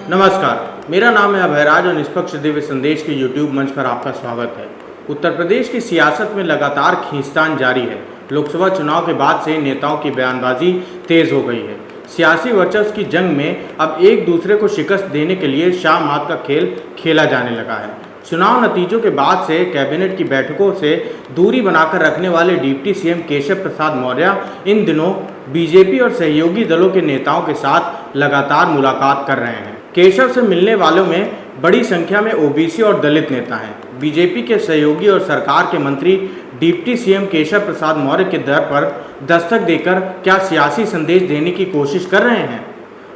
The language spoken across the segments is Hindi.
नमस्कार, मेरा नाम है अभयराज और निष्पक्ष दिव्य संदेश के YouTube मंच पर आपका स्वागत है। उत्तर प्रदेश की सियासत में लगातार खींचतान जारी है। लोकसभा चुनाव के बाद से नेताओं की बयानबाजी तेज हो गई है। सियासी वर्चस्व की जंग में अब एक दूसरे को शिकस्त देने के लिए शाम हाथ का खेल खेला जाने लगा है। चुनाव नतीजों के बाद से कैबिनेट की बैठकों से दूरी बनाकर रखने वाले डिप्टी सीएम केशव प्रसाद मौर्य इन दिनों बीजेपी और सहयोगी दलों के नेताओं के साथ लगातार मुलाकात कर रहे हैं। केशव से मिलने वालों में बड़ी संख्या में ओबीसी और दलित नेता हैं। बीजेपी के सहयोगी और सरकार के मंत्री डिप्टी सीएम केशव प्रसाद मौर्य के दर पर दस्तक देकर क्या सियासी संदेश देने की कोशिश कर रहे हैं?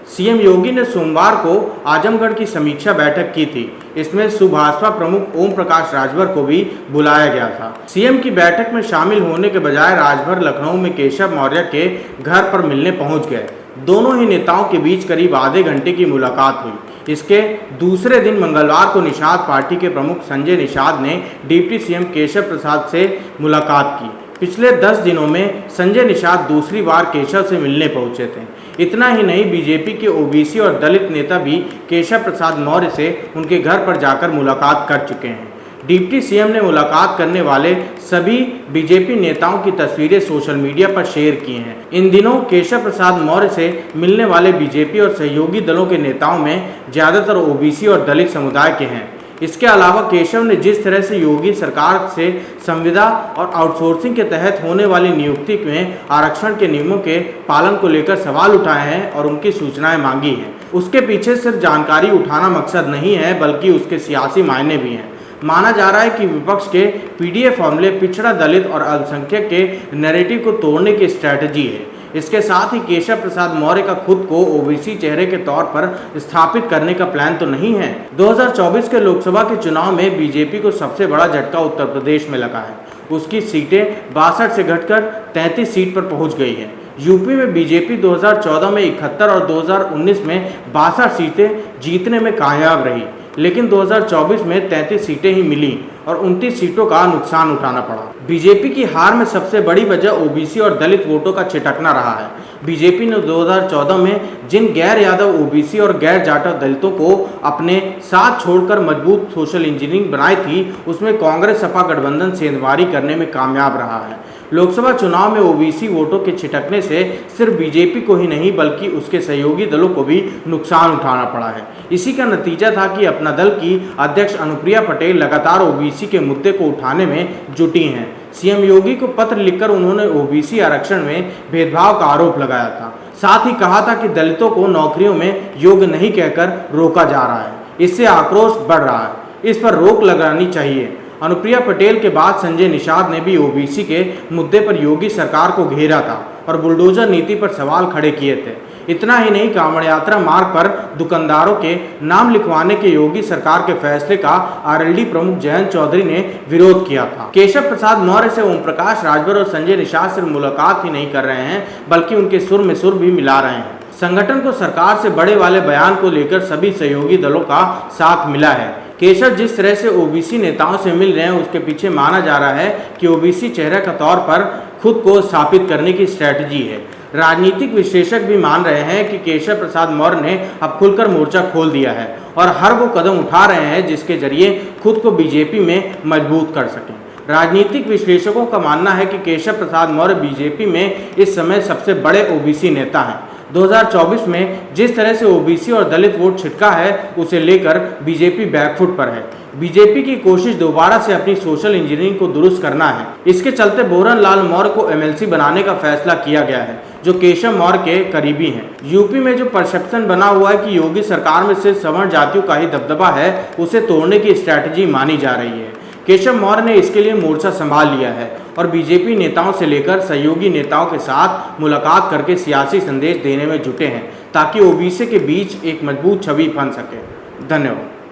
सीएम योगी ने सोमवार को आजमगढ़ की समीक्षा बैठक की थी। इसमें सुभाषपा प्रमुख ओम प्रकाश राजभर को भी बुलाया गया था। सीएम की बैठक में शामिल होने के बजाय राजभर लखनऊ में केशव मौर्य के घर पर मिलने पहुंच गए। दोनों ही नेताओं के बीच करीब आधे घंटे की मुलाकात हुई। इसके दूसरे दिन मंगलवार को निषाद पार्टी के प्रमुख संजय निषाद ने डिप्टी सीएम केशव प्रसाद से मुलाकात की। पिछले 10 दिनों में संजय निषाद दूसरी बार केशव से मिलने पहुंचे थे। इतना ही नहीं, बीजेपी के ओबीसी और दलित नेता भी केशव प्रसाद मौर्य से उनके घर पर जाकर मुलाकात कर चुके हैं। डिप्टी सीएम ने मुलाकात करने वाले सभी बीजेपी नेताओं की तस्वीरें सोशल मीडिया पर शेयर की हैं। इन दिनों केशव प्रसाद मौर्य से मिलने वाले बीजेपी और सहयोगी दलों के नेताओं में ज़्यादातर ओबीसी और दलित समुदाय के हैं। इसके अलावा केशव ने जिस तरह से योगी सरकार से संविदा और आउटसोर्सिंग के तहत होने वाली नियुक्ति में आरक्षण के नियमों के पालन को लेकर सवाल उठाए हैं और उनकी सूचनाएं मांगी हैं, उसके पीछे सिर्फ जानकारी उठाना मकसद नहीं है, बल्कि उसके सियासी मायने भी हैं। माना जा रहा है कि विपक्ष के पीडीएफ फॉर्मूले पिछड़ा, दलित और अल्पसंख्यक के नैरेटिव को तोड़ने की स्ट्रैटेजी है। इसके साथ ही केशव प्रसाद मौर्य का खुद को ओबीसी चेहरे के तौर पर स्थापित करने का प्लान तो नहीं है। 2024 के लोकसभा के चुनाव में बीजेपी को सबसे बड़ा झटका उत्तर प्रदेश में लगा है। उसकी सीटें 62 से घटकर 33 सीट पर पहुंच गई है। यूपी में बीजेपी 2014 में 71 और 2019 में 62 सीटें जीतने में कामयाब रही, लेकिन 2024 में 33 सीटें ही मिली और 29 सीटों का नुकसान उठाना पड़ा। बीजेपी की हार में सबसे बड़ी वजह ओबीसी और दलित वोटों का छिटकना रहा है। बीजेपी ने 2014 में जिन गैर यादव ओबीसी और गैर जाटव दलितों को अपने साथ छोड़कर मजबूत सोशल इंजीनियरिंग बनाई थी, उसमें कांग्रेस सपा गठबंधन सेंधमारी करने में कामयाब रहा है। लोकसभा चुनाव में ओबीसी वोटों के छिटकने से सिर्फ बीजेपी को ही नहीं, बल्कि उसके सहयोगी दलों को भी नुकसान उठाना पड़ा है। इसी का नतीजा था कि अपना दल की अध्यक्ष अनुप्रिया पटेल लगातार ओबीसी के मुद्दे को उठाने में जुटी हैं। सीएम योगी को पत्र लिखकर उन्होंने ओबीसी आरक्षण में भेदभाव का आरोप लगाया था। साथ ही कहा था कि दलितों को नौकरियों में योग्य नहीं कहकर रोका जा रहा है। इससे आक्रोश बढ़ रहा है। इस पर रोक लगानी चाहिए। अनुप्रिया पटेल के बाद संजय निषाद ने भी ओबीसी के मुद्दे पर योगी सरकार को घेरा था और बुलडोजर नीति पर सवाल खड़े किए थे। इतना ही नहीं, कांवड़ यात्रा मार्ग पर दुकानदारों के नाम लिखवाने के योगी सरकार के फैसले का आरएलडी प्रमुख जयंत चौधरी ने विरोध किया था। केशव प्रसाद मौर्य से ओम प्रकाश राजभर और संजय निषाद सिर्फ मुलाकात ही नहीं कर रहे हैं, बल्कि उनके सुर में सुर भी मिला रहे हैं। संगठन को सरकार से बड़े वाले बयान को लेकर सभी सहयोगी दलों का साथ मिला है। केशव जिस तरह से ओबीसी नेताओं से मिल रहे हैं, उसके पीछे माना जा रहा है कि ओबीसी चेहरे के तौर पर खुद को स्थापित करने की स्ट्रैटेजी है। राजनीतिक विश्लेषक भी मान रहे हैं कि केशव प्रसाद मौर्य ने अब खुलकर मोर्चा खोल दिया है और हर वो कदम उठा रहे हैं जिसके जरिए खुद को बीजेपी में मजबूत कर सकें। राजनीतिक विश्लेषकों का मानना है कि केशव प्रसाद मौर्य बीजेपी में इस समय सबसे बड़े ओबीसी नेता हैं। 2024 में जिस तरह से ओबीसी और दलित वोट छिटका है, उसे लेकर बीजेपी बैकफुट पर है। बीजेपी की कोशिश दोबारा से अपनी सोशल इंजीनियरिंग को दुरुस्त करना है। इसके चलते बोरन लाल मौर्य को एमएलसी बनाने का फैसला किया गया है, जो केशव मौर्य के करीबी हैं। यूपी में जो परसेप्शन बना हुआ है कि योगी सरकार में सिर्फ सवर्ण जातियों का ही दबदबा है, उसे तोड़ने की स्ट्रैटेजी मानी जा रही है। केशव मौर्य ने इसके लिए मोर्चा संभाल लिया है और बीजेपी नेताओं से लेकर सहयोगी नेताओं के साथ मुलाकात करके सियासी संदेश देने में जुटे हैं, ताकि ओबीसी के बीच एक मजबूत छवि बन सके। धन्यवाद।